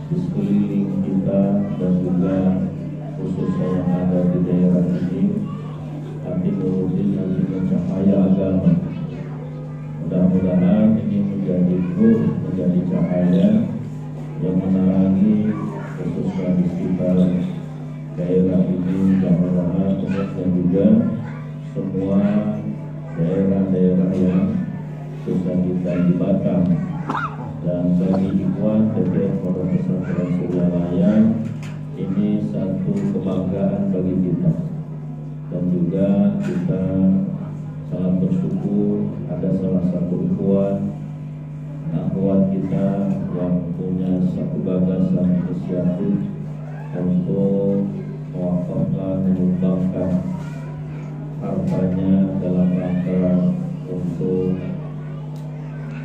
di sekeliling kita dan juga khususnya yang ada di daerah ini, hati nurutin hati mencahaya agama. Mudah-mudahan ini menjadi nur, menjadi cahaya yang menerangi khususnya di sekitar daerah ini, Jawa dan juga semua daerah-daerah yang susah kita di Batam. Dan bagi ikhwan TTM Pondok Pesantren Suryaraya, ini satu kebanggaan bagi kita, dan juga kita sangat bersyukur ada salah satu ikhwan akhwat kita yang punya satu gagasan inisiatif untuk mewakafkan, menyumbangkan hartanya dalam rangka untuk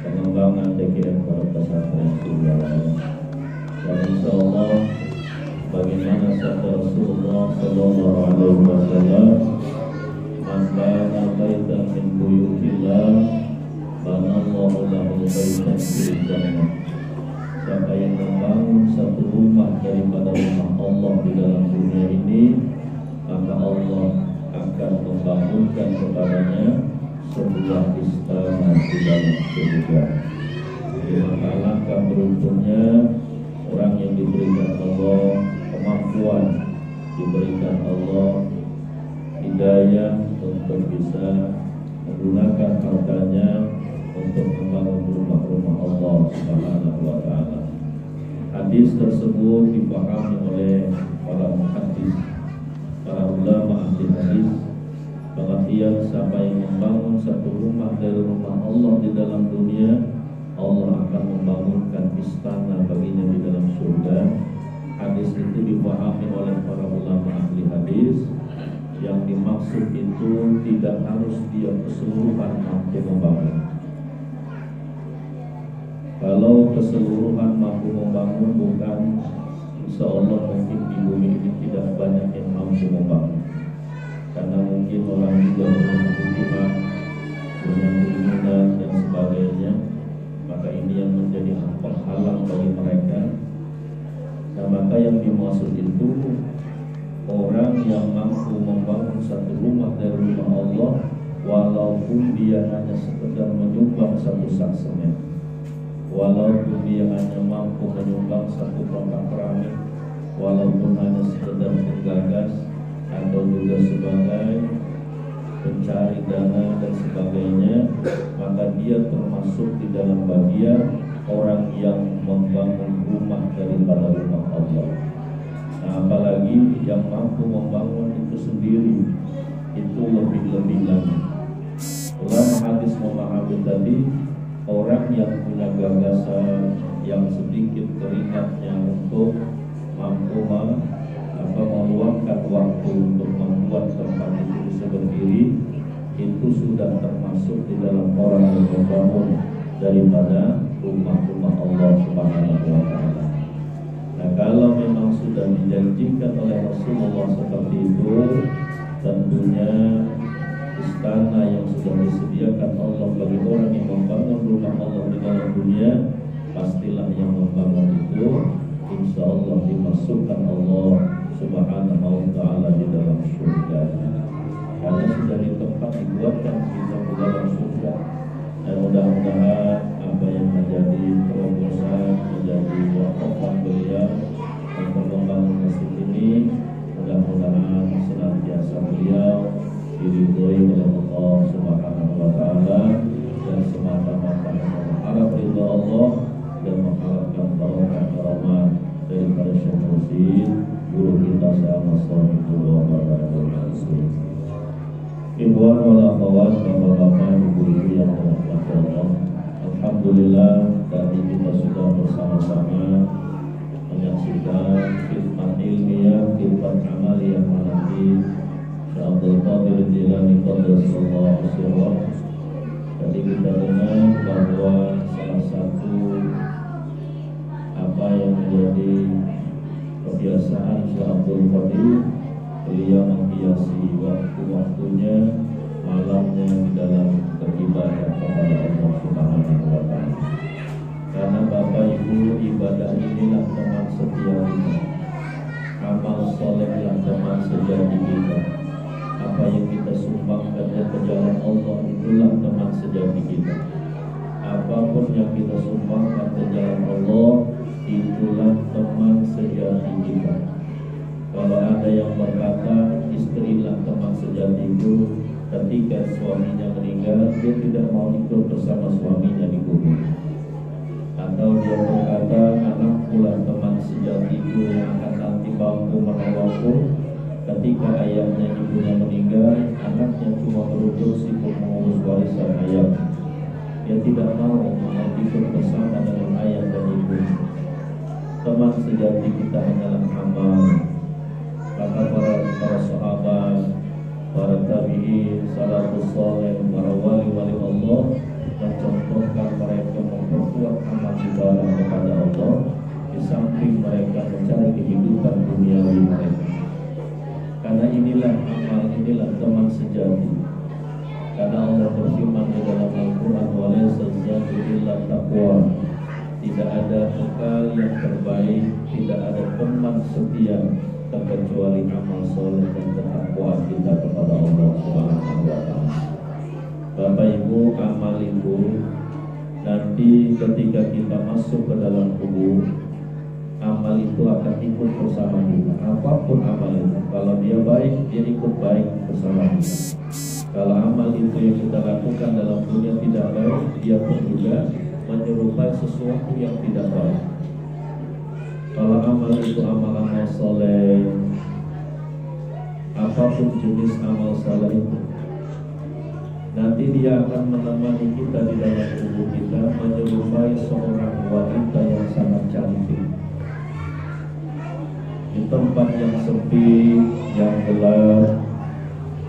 pengembangan TKM Pondok Pesantren Suryaraya. Dan insyaallah bagaimana sabda Rasulullah sallallahu alaihi wasallam, "Man bana baitan min buyutillah, banallahu lahu baitan fil jannah." Siapa yang membangun satu rumah daripada rumah Allah di dalam dunia ini, maka Allah akan membangunkan kepadanya sebuah istana di dalam surga. Maka alangkah beruntungnya orang yang diberikan Allah kemampuan, diberikan Allah hidayah untuk bisa menggunakan hartanya untuk membangun rumah-rumah Allah Subhanahu wa Ta'ala. Hadis tersebut dipahami oleh para muhaddis, para ulama ahli hadis, pengertian siapa yang membangun satu rumah dari rumah Allah di dalam dunia, Allah akan membangunkan istana baginya di dalam surga. Hadis itu dipahami oleh para ulama ahli hadis, yang dimaksud itu tidak harus dia keseluruhan mampu membangun. Kalau keseluruhan mampu membangun, bukan insya Allah mungkin di bumi ini tidak banyak yang mampu membangun, karena mungkin orang juga belum kebutuhan dengan keinginan dan sebagainya. Maka ini yang menjadi penghalang bagi mereka. Nah, maka yang dimaksud itu orang yang mampu membangun satu rumah dari rumah Allah, walaupun dia hanya sekedar menyumbang satu sak semen, walaupun dia hanya mampu menyumbang satu kotak keramik, walaupun hanya sekedar penggagas atau juga sebagai pencari dana dan sebagainya, maka dia termasuk di dalam bagian orang yang membangun rumah daripada rumah Allah. Nah, apalagi yang mampu membangun itu sendiri, itu lebih-lebih lagi. Ulama hadis memahami tadi, orang yang punya gagasan, yang sedikit keringatnya untuk mampu meluangkan waktu untuk membuat tempat itu bisa berdiri, itu sudah termasuk di dalam orang yang membangun daripada rumah-rumah Allah Subhanahu wa Ta'ala. Nah, kalau memang sudah dijanjikan oleh Rasulullah seperti itu, tentunya istana yang sudah disediakan Allah bagi orang yang membangun rumah Allah di dalam dunia, pastilah yang membangun itu insya Allah dimasukkan Allah Subhanahu wa Ta'ala di dalam surga, karena sudah di tempat dibuatkan kita di dalam surga. Dan mudah-mudahan apa yang menjadi terobosan, menjadi wakafan beliau untuk membangun masjid ini, mudah-mudahan senantiasa beliau diridhoi oleh Allah Subhanahu wa Ta'ala, dan semata-mata mengharap ridha Allah dan mengharapkan barokah rahmat daripada Syekh Mursyid, guru kita Syekh Masrahullah wa barakatuh. Ikhwan wal akhwat, bapak-bapak, ibu-ibu yang dirahmati Allah, alhamdulillah tadi kita sudah bersama-sama menyaksikan khidmat ilmiah, khidmat amaliyah manaqib Syekh Abdul Qadir Jilani Qaddasallahu sirrah. Tadi kita dengar bahwa salah satu apa yang menjadi kebiasaan Syekh Abdul Qadir, beliau menghiasi waktu-waktunya, malamnya di dalam beribadah kepada Allah Subhanahu wa Ta'ala. Karena Bapak Ibu, ibadah ini inilah teman setia kita. Amal solehlah teman sejati kita. Apa yang kita sumbangkan ke jalan Allah itulah teman sejati kita. Apapun yang kita sumbangkan ke jalan Allah itulah teman sejati kita. Kalau ada yang berkata istrilah teman sejatiku, ketika suaminya meninggal dia tidak mau ikut bersama suaminya di kubur. Atau dia berkata anakkulah teman sejatiku yang akan nanti mampu menolongku, ketika ayahnya ibunya meninggal, anaknya cuma berusaha sibuk mengurus warisan ayahnya. Dia tidak mau ikut bersama dengan ayah dan ibu. Teman sejati kita hanyalah amal. Maka para sahabat, para tabi'in, salafus saleh, para wali-wali Allah mencontohkan mereka memperkuat amal ibadah kepada Allah di samping mereka mencari kehidupan duniawi mereka. Karena inilah amal, inilah teman sejati. Karena Allah berfirman di dalam Al-Quran, walaysa zatu illa taqwa. Tidak ada bekal yang terbaik, tidak ada teman setia terkecuali amal soleh dan ketakwaan kita kepada Allah Subhanahu wa Ta'ala. Bapak Ibu, amal itu nanti ketika kita masuk ke dalam kubur, amal itu akan ikut bersama kita. Apapun amal itu, kalau dia baik, dia ikut baik bersama kita. Kalau amal itu yang kita lakukan dalam dunia tidak baik, dia pun juga menyerupai sesuatu yang tidak baik. Kalau amal itu amal-amal soleh, apapun jenis amal soleh itu, nanti dia akan menemani kita di dalam tubuh kita, menyerupai seorang wanita yang sangat cantik. Di tempat yang sepi, yang gelap,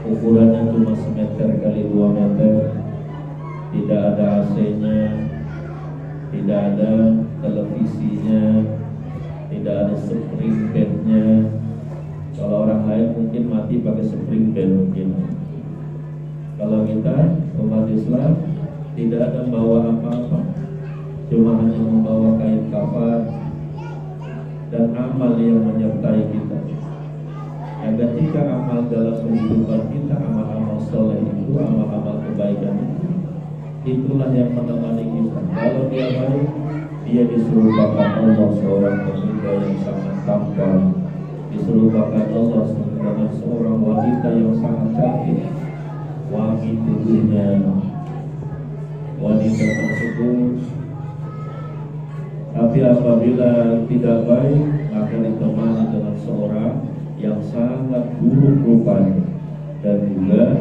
ukurannya cuma 1 meter kali 2 meter, tidak ada AC-nya, tidak ada televisinya, tidak ada spring bed-nya. Kalau orang lain mungkin mati pakai spring bed mungkin. Kalau kita umat Islam tidak ada membawa apa-apa, cuma hanya membawa kain kafan dan amal yang menyertai kita. Dan ketika amal dalam kehidupan kita, amal-amal soleh itu, amal-amal kebaikan itu, itulah yang menemani kita. Kalau dia baik, dia diserupakan Allah seorang pemuda yang sangat tampan, diserupakan Allah dengan seorang wanita yang sangat cantik, wangi tubuhnya. Wanita tersebut, tapi apabila tidak baik, maka ditemani dengan seorang yang sangat buruk rupanya dan juga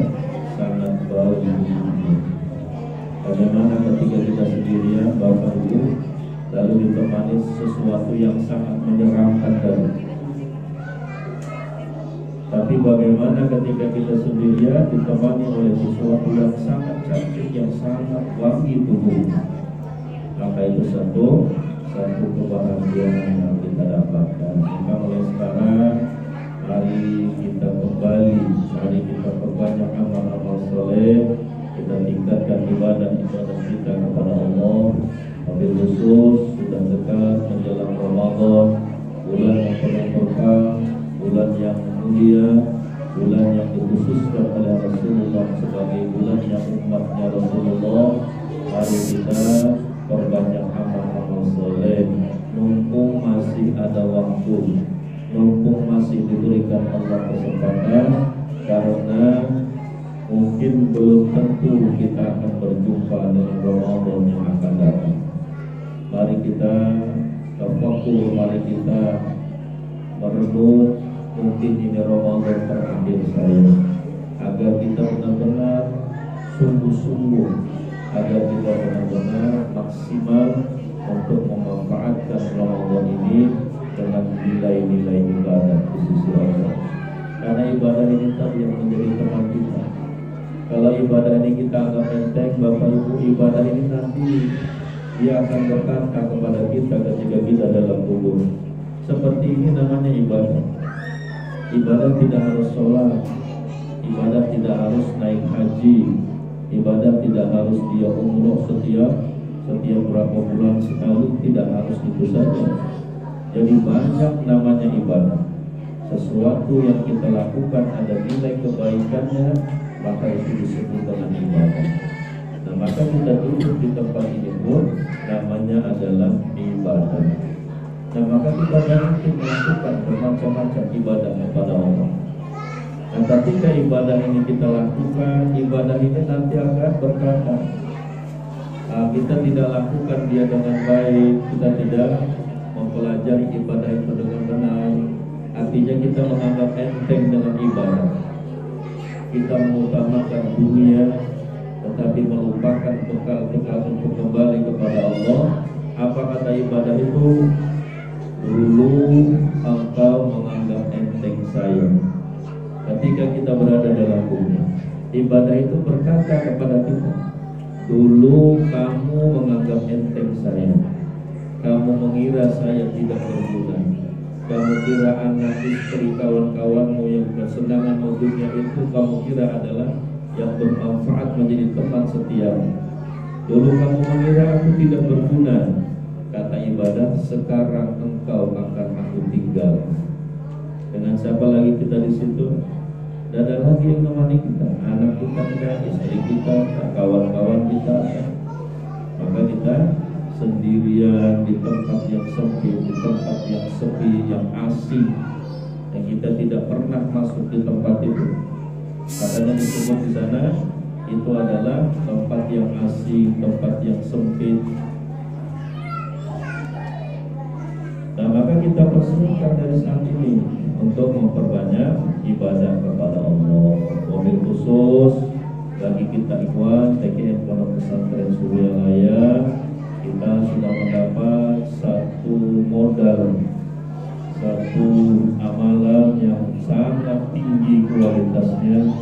sangat bau tubuhnya. Bagaimana ketika kita sendirian, Bapak Ibu, lalu ditemani sesuatu yang sangat menyeramkan tadi. Tapi bagaimana ketika kita sendirian ditemani oleh sesuatu yang sangat cantik, yang sangat wangi tubuhnya? Maka itu satu kebahagiaan yang kita dapatkan. Maka mulai sekarang, mari kita kembali, mari kita perbanyak amal-amal soleh, kita tingkatkan ibadah kita kepada Allah. Wabil khusus sudah dekat menjelang Ramadan, bulan yang penuh berkah, bulan yang mulia, bulan yang dikhususkan oleh Rasulullah sebagai bulan yang umatnya Rasulullah. Mari kita perbanyak amal-amal soleh, mumpung masih ada waktu, mumpung masih diberikan Allah kesempatan, karena mungkin belum tentu kita akan berjumpa dengan Ramadan yang akan datang. Mari kita terfokus, mari kita merenung, mungkin ini Ramadan terakhir saya, agar kita benar-benar sungguh-sungguh, agar kita benar-benar maksimal untuk memanfaatkan Ramadan ini dengan nilai-nilai ibadah di sisi Allah. Karena ibadah ini tadi yang menjadi teman kita. Kalau ibadah ini kita anggap enteng, Bapak Ibu, ibadah ini nanti dia akan berkata kepada kita ketika kita dalam kubur. Seperti ini namanya ibadah. Ibadah tidak harus sholat, ibadah tidak harus naik haji, ibadah tidak harus dia umroh setiap berapa bulan sekali, tidak harus itu saja. Jadi banyak namanya ibadah. Sesuatu yang kita lakukan ada nilai kebaikannya, maka itu disebut dengan ibadah. Nah, maka kita duduk di tempat ini pun namanya adalah ibadah. Nah, maka kita mungkin melakukan bermacam-macam ibadah kepada Allah. Nah, ketika ibadah ini kita lakukan, ibadah ini nanti akan berkata, kita tidak lakukan dia dengan baik, kita tidak mempelajari ibadah itu dengan benar, artinya kita menganggap enteng dengan ibadah. Kita mengutamakan dunia, tetapi melupakan bekal-bekal untuk kembali kepada Allah. Apa kata ibadah itu? Dulu engkau menganggap enteng saya. Ketika kita berada dalam bumi, ibadah itu berkata kepada kita, dulu kamu menganggap enteng saya, kamu mengira saya tidak berguna, kamu kira anak istri kawan-kawanmu yang bersenangan dunia itu kamu kira adalah yang bermanfaat menjadi teman setiamu. Dulu kamu mengira aku tidak berguna. Kata ibadah, sekarang engkau akan aku tinggal. Dengan siapa lagi kita di situ? Tidak ada lagi yang menemani kita. Anak kita enggak, istri kita, kawan-kawan kita. Maka kita sendirian di tempat yang sempit, di tempat yang sepi, yang asing, yang kita tidak pernah masuk di tempat itu. Katanya disebut di sana itu adalah tempat yang asing, tempat yang sempit. Nah, maka kita persiapkan dari saat ini untuk memperbanyak ibadah kepada Allah. Mobil khusus bagi kita ikhwan TKN Pondok Pesantren Suryalaya, kita sudah mendapat satu modal, satu amalan yang sangat tinggi kualitasnya,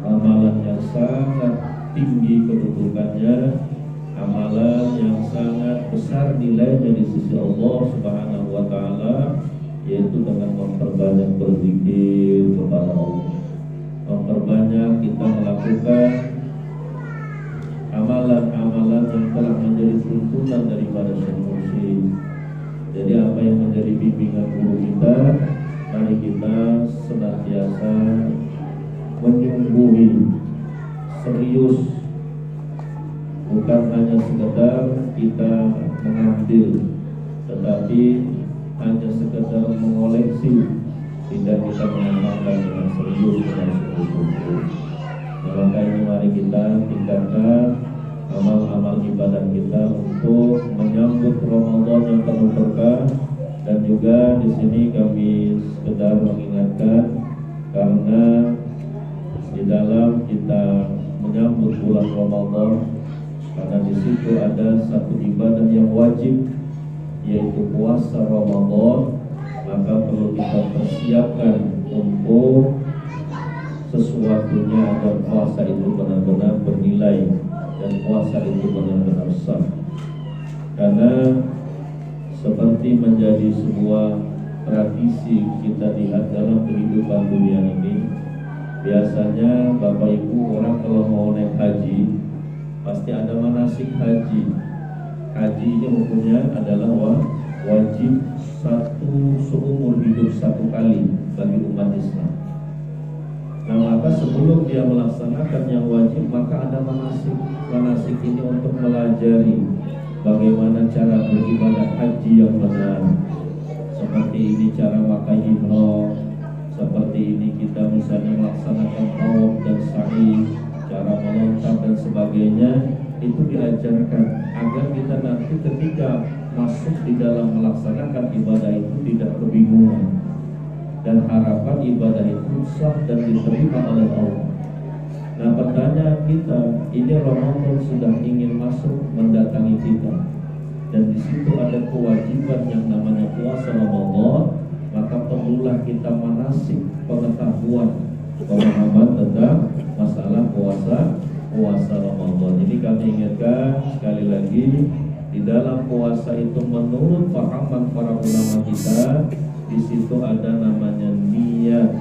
amalan yang sangat tinggi kedudukannya, amalan yang sangat besar nilainya di sisi Allah Subhanahu wa Ta'ala, yaitu dengan memperbanyak berzikir kepada Allah, memperbanyak kita melakukan amalan-amalan yang telah menjadi tuntunan daripada Syekh Mursyid. Jadi apa yang menjadi bimbingan guru kita, mari kita senantiasa menyungguhi serius, bukan hanya sekedar kita mengambil, tetapi hanya sekedar mengoleksi, tidak kita mengamalkan dengan serius, dengan sungguh-sungguh. Nah, maka ini mari kita tingkatkan amal-amal ibadah kita untuk menyambut Ramadan yang penuh berkah. Dan juga di sini kami sekedar mengingatkan, karena di dalam kita menyambut bulan Ramadan, karena di situ ada satu ibadah yang wajib, yaitu puasa Ramadan, maka perlu kita persiapkan untuk sesuatunya agar puasa itu benar-benar bernilai dan puasa itu benar-benar sah. Karena seperti menjadi sebuah tradisi kita lihat dalam kehidupan dunia ini, biasanya Bapak Ibu orang kalau mau naik haji pasti ada manasik haji. Haji ini hukumnya adalah wajib satu seumur hidup satu kali bagi umat Islam. Nah, maka sebelum dia melaksanakan yang wajib, maka ada manasik. Manasik ini untuk melajari bagaimana cara beribadah haji yang benar. Seperti ini cara pakai ihram, seperti ini kita misalnya melaksanakan tawaf dan sa'i, cara melontar dan sebagainya. Itu diajarkan agar kita nanti ketika masuk di dalam melaksanakan ibadah itu tidak kebingungan, dan harapan ibadah itu sah dan diterima oleh Allah. Nah, pertanyaan kita, ini Ramadan sudah ingin masuk mendatangi kita, dan di situ ada kewajiban yang namanya puasa Ramadan, maka perlulah kita manasik, pengetahuan, pemahaman tentang masalah puasa Ramadan. Jadi kami ingatkan sekali lagi, di dalam puasa itu menurut pahaman para ulama kita, di situ ada namanya niat.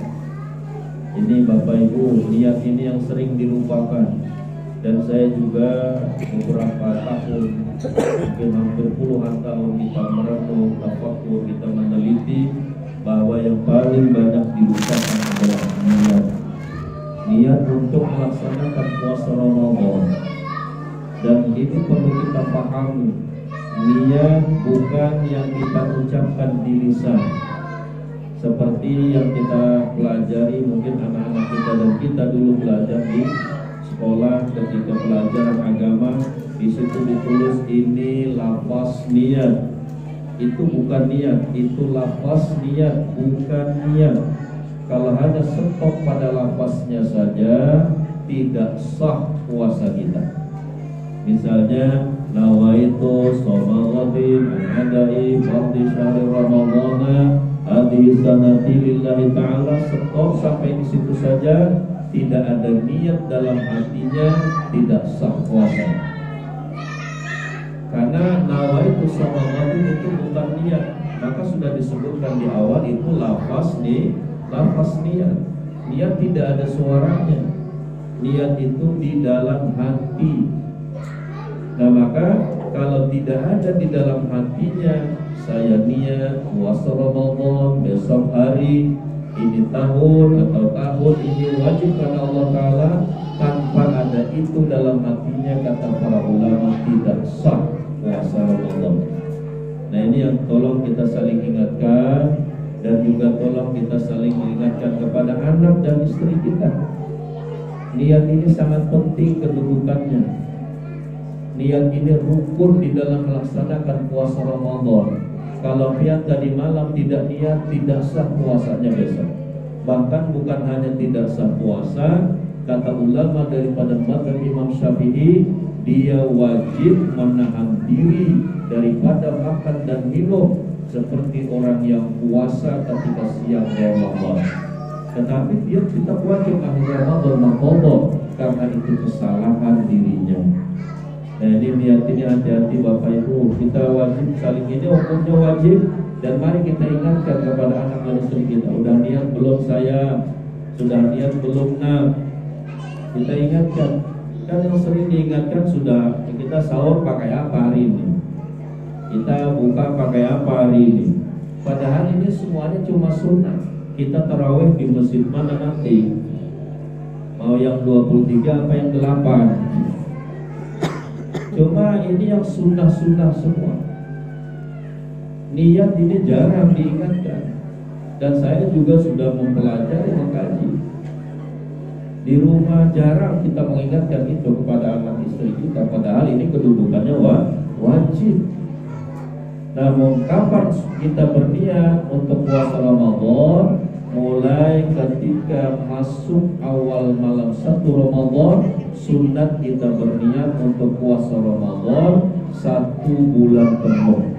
Ini Bapak Ibu, niat ini yang sering dilupakan. Dan saya juga beberapa tahun mungkin hampir puluhan tahun kita merenung, tafakur, kita meneliti bahwa yang paling banyak dilupakan adalah niat. Niat untuk melaksanakan puasa Ramadan. Dan ini perlu kita pahami, niat bukan yang kita ucapkan di lisan. Seperti yang kita pelajari, mungkin anak-anak kita dan kita dulu belajar di sekolah ketika pelajaran agama, di situ ditulis ini lafaz niat. Itu bukan niat, itu lafaz niat, bukan niat. Kalau hanya stop pada lafaznya saja, tidak sah puasa kita. Misalnya nawaitu shauma ghadin adai fardhi syahri ramadhana hadhihi sanati lillahi ta'ala, stop sampai di situ saja, tidak ada niat dalam hatinya, tidak sah puasa. Karena nawaitu shauma ghadin itu bukan niat, maka sudah disebutkan di awal itu lafaz niat. Niat tidak ada suaranya. Niat itu di dalam hati. Nah maka kalau tidak ada di dalam hatinya, saya niat puasa Ramadan besok hari, ini tahun atau tahun ini wajib karena Allah Ta'ala, tanpa ada itu dalam hatinya, kata para ulama, tidak sah puasa Ramadan. Nah ini yang tolong kita saling ingatkan, dan juga tolong kita saling mengingatkan kepada anak dan istri kita. Niat ini sangat penting kedudukannya. Niat ini rukun di dalam melaksanakan puasa Ramadan. Kalau niat tadi malam tidak niat, tidak sah puasanya besok. Bahkan bukan hanya tidak sah puasa, kata ulama daripada mazhab Imam Syafi'i, dia wajib menahan diri daripada makan dan minum seperti orang yang puasa ketika siang Ramadan. Tetapi dia tetap wajib akhir Ramadan maqdha karena itu kesalahan dirinya. Nah ini niat ini hati-hati Bapak Ibu, kita wajib saling ini, hukumnya wajib. Dan mari kita ingatkan kepada anak dan istri kita, udah niat belum saya? Sudah niat belum nak? Kita ingatkan. Kan yang sering diingatkan sudah, kita sahur pakai apa hari ini? Kita buka pakai apa hari ini? Padahal ini semuanya cuma sunnah. Kita tarawih di masjid mana nanti? Mau yang 23 apa yang 8? Cuma ini yang sunnah-sunnah semua. Niat ini jarang diingatkan. Dan saya juga sudah mempelajari, mengkaji. Di rumah jarang kita mengingatkan itu kepada anak istri kita. Padahal ini kedudukannya wajib. Namun kapan kita berniat untuk puasa Ramadan? Mulai ketika masuk awal malam 1 Ramadan, sunat kita berniat untuk puasa Ramadan 1 bulan penuh.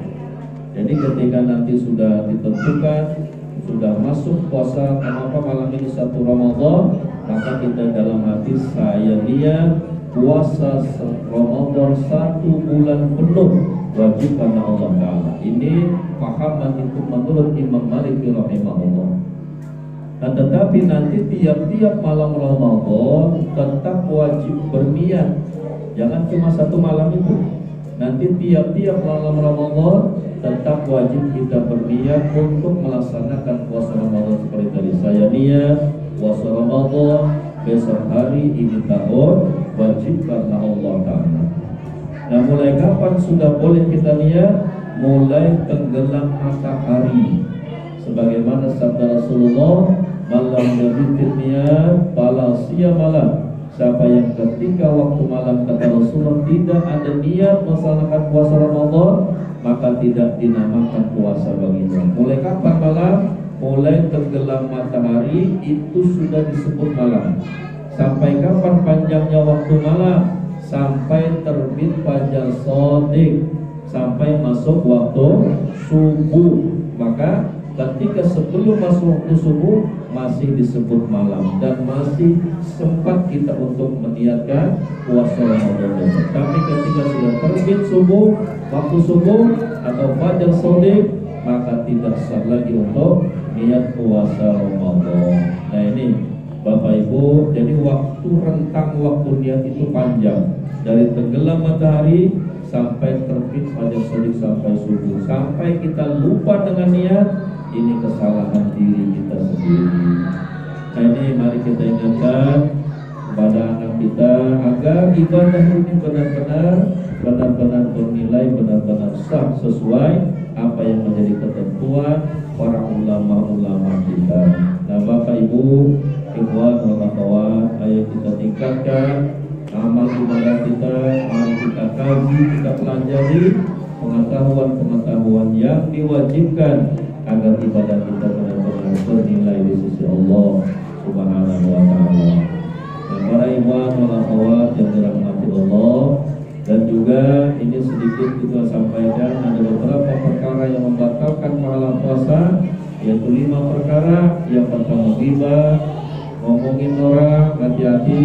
Jadi ketika nanti sudah ditentukan, sudah masuk puasa, kenapa malam ini 1 Ramadan, maka kita dalam hati saya niat puasa Ramadan 1 bulan penuh, wajib karena Allah Ta'ala. Ini pahaman itu menurut Imam Malik rahimahullah. Nah, tetapi nanti tiap-tiap malam Ramadan tetap wajib berniat. Jangan cuma 1 malam itu. Nanti tiap-tiap malam Ramadan tetap wajib kita berniat untuk melaksanakan puasa Ramadan seperti tadi. Saya niat puasa Ramadan besok hari ini tahun, wajib karena Allah Ta'ala. Nah mulai kapan sudah boleh kita niat? Mulai tenggelam matahari. Sebagaimana sabda Rasulullah, malam yabitin niat fala siyamalah. Siapa yang ketika waktu malam, kata Rasulullah, tidak ada niat melaksanakan puasa Ramadan, maka tidak dinamakan puasa baginya. Mulai kapan malam? Mulai tenggelam matahari itu sudah disebut malam. Sampai kapan panjangnya waktu malam? Sampai terbit fajar shadiq, sampai masuk waktu subuh. Maka ketika sebelum masuk waktu subuh masih disebut malam dan masih sempat kita untuk meniatkan puasa Ramadan. Tapi ketika sudah terbit subuh, waktu subuh atau fajar shadiq, maka tidak sah lagi untuk niat puasa Ramadan. Nah ini Bapak Ibu, jadi waktu rentang waktu niat itu panjang, dari tenggelam matahari sampai terbit fajar shadiq sampai subuh, sampai kita lupa dengan niat, ini kesalahan diri kita sendiri. Nah, ini mari kita ingatkan kepada anak kita agar ibadah ini benar-benar bernilai, benar-benar sah sesuai apa yang menjadi ketentuan para ulama-ulama kita. Nah, Bapak Ibu, ikhwan dan akhwat, ayo kita tingkatkan amal ibadah kita. Mari kita kaji, kita pelajari pengetahuan-pengetahuan yang diwajibkan agar ibadah kita benar-benar bernilai di sisi Allah Subhanahu wa Ta'ala. Dan para ikhwan dan akhwat yang dirahmati Allah, dan juga ini sedikit kita sampaikan, ada beberapa perkara yang membatalkan pahala puasa, yaitu 5 perkara. Yang pertama ghibah, ngomongin orang. Hati-hati,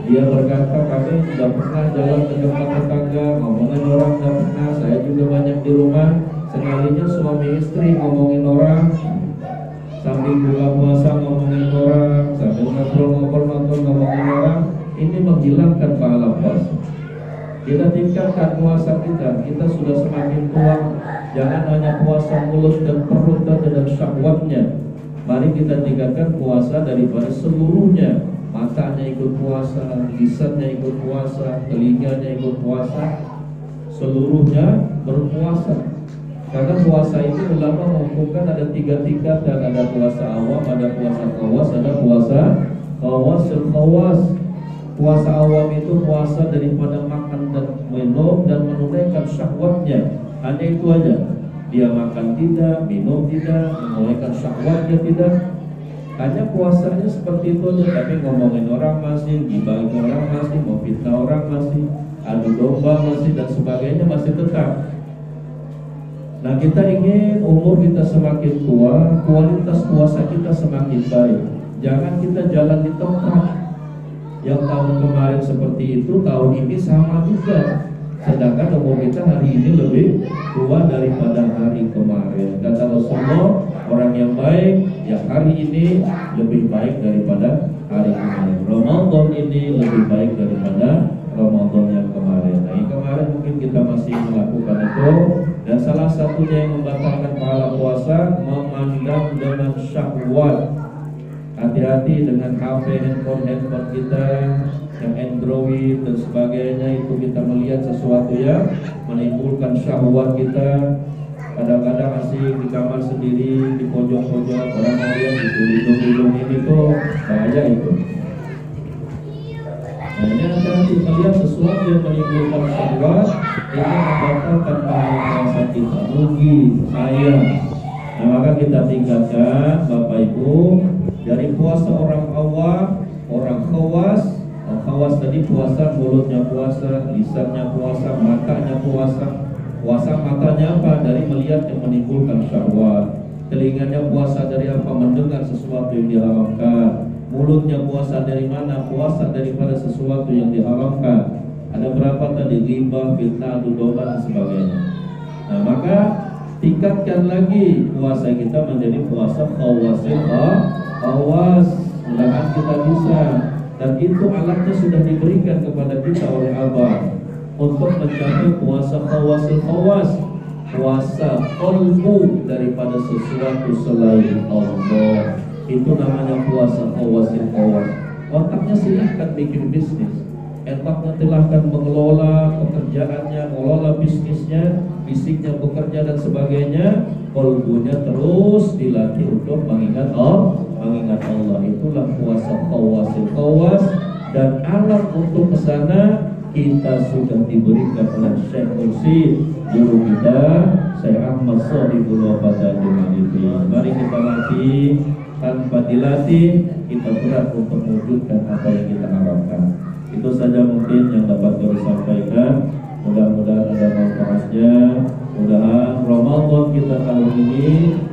dia berkata kami tidak pernah jalan ke tempat tetangga, ngomongin orang tidak pernah. Saya juga banyak di rumah, sekalinya suami istri ngomongin orang, sambil buka puasa ngomongin orang, sambil ngobrol-ngobrol nonton ngomongin orang. Ini menghilangkan pahala puasa. Kita tingkatkan puasa kita sudah semakin tua. Jangan hanya puasa mulut dan perut dan syahwatnya. Mari kita tingkatkan puasa daripada seluruhnya. Matanya ikut puasa, lisannya ikut puasa, telinganya ikut puasa, seluruhnya berpuasa. Karena puasa itu ulama menghukumkan ada 3 tingkatan, ada puasa awam, ada puasa khawas, ada puasa khawasul khawas. Puasa awam itu puasa daripada makan dan minum dan menunaikan syahwatnya. Hanya itu aja. Dia makan tidak, minum tidak, menunaikan syahwatnya tidak. Hanya puasanya seperti itu aja. Tapi ngomongin orang masih, gibahin orang masih, mau fitnah orang masih, adu domba masih, dan sebagainya masih tetap. Nah, kita ingin umur kita semakin tua, kualitas puasa kita semakin baik. Jangan kita jalan di tempat yang tahun kemarin seperti itu, tahun ini sama juga. Sedangkan umur kita hari ini lebih tua daripada hari kemarin. Kata Rasulullah, orang yang baik yang hari ini lebih baik daripada hari kemarin. Ramadan ini lebih baik daripada Ramadan yang kemarin. Nah, yang kemarin mungkin kita masih melakukan itu. Dan salah satunya yang membatalkan pahala puasa, memandang dengan syahwat. Hati-hati dengan HP, handphone kita yang Android dan sebagainya. Itu kita melihat sesuatu yang menimbulkan syahwat kita. Kadang-kadang masih di kamar sendiri, di pojok-pojok, orang lain di hidung-hidung ini tuh bahaya itu. Nah, ini hati-hati melihat sesuatu yang menimbulkan syahwat, ini membatalkan pahala puasa kita, rugi, sayang. Nah, maka kita tingkatkan Bapak Ibu dari puasa orang awam, orang khawas. Khawas tadi puasa mulutnya puasa, lisannya puasa, matanya puasa. Puasa matanya apa? Dari melihat yang menimbulkan syahwat. Telinganya puasa dari apa? Mendengar sesuatu yang diharamkan. Mulutnya puasa dari mana? Puasa daripada sesuatu yang diharamkan. Ada berapa tadi? Ghibah, fitnah, adu domba dan sebagainya. Nah, maka tingkatkan lagi puasa kita menjadi puasa khawasil khawas. Mudah-mudahan kita bisa. Dan itu alatnya sudah diberikan kepada kita oleh Allah untuk mencapai puasa khawasil khawas, puasa qalbu daripada sesuatu selain Allah. Itu namanya puasa khawasil khawas. Otaknya silahkan bikin bisnis, otaknya silahkan mengelola pekerjaannya, mengelola bisnisnya, fisiknya bekerja dan sebagainya. Qalbunya terus dilatih untuk mengingat Allah. Itulah puasa khawasil khawas. Dan alat untuk kesana kita sudah diberikan oleh Syekh Mursi, guru kita, Syekh Ahmad Shahibul Wafat Al-Jum'alifi. Mari kita latih. Tanpa dilatih kita berat untuk mewujudkan apa yang kita harapkan. Itu saja mungkin yang dapat kami sampaikan. Mudah-mudahan ada manfaatnya. Mudah-mudahan Ramadan kita tahun ini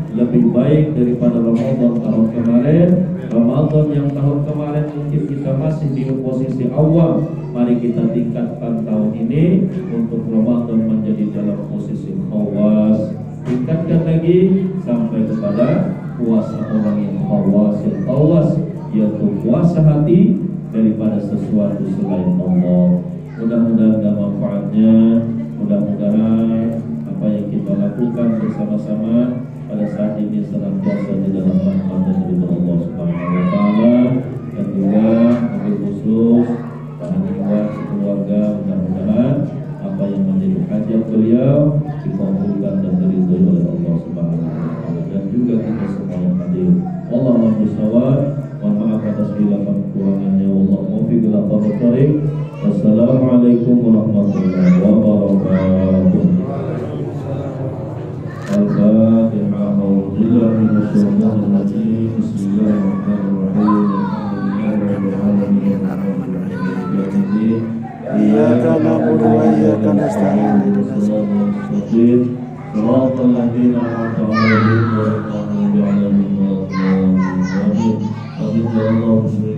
lebih baik daripada Ramadan tahun kemarin. Ramadan yang tahun kemarin mungkin kita masih di posisi awal. Mari kita tingkatkan tahun ini untuk Ramadan menjadi dalam posisi khawas. Tingkatkan lagi sampai kepada puasa orang yang khawas, yaitu puasa hati daripada sesuatu selain Allah. Mudah-mudahan ada manfaatnya. Mudah-mudahan apa yang kita lakukan bersama-sama pada saat ini senantiasa di dalam rahmat dan ridho Allah Subhanahu wa taala, dan juga mobil khusus Pak Iwan sekeluarga, mudah-mudahan apa yang menjadi hajat beliau dikabulkan dan diridhoi oleh Allah Subhanahu wa taala, dan juga kita semua yang hadir. Allahumma shawab. Mohon maaf atas segala kekurangannya. Wallahu muwaffiq ila aqwamit thoriq. Wassalamualaikum warahmatullahi wabarakatuh. Al-Fatihah. A'udzubillahi minasyaitonir rajim. Bismillahirrahmanirrahim. Alhamdulillahi iyyaka na'budu wa iyyaka nasta'in. Shiratal ladzina an'amta 'alaihim ghairil maghdubi 'alaihim waladdallin. Amin.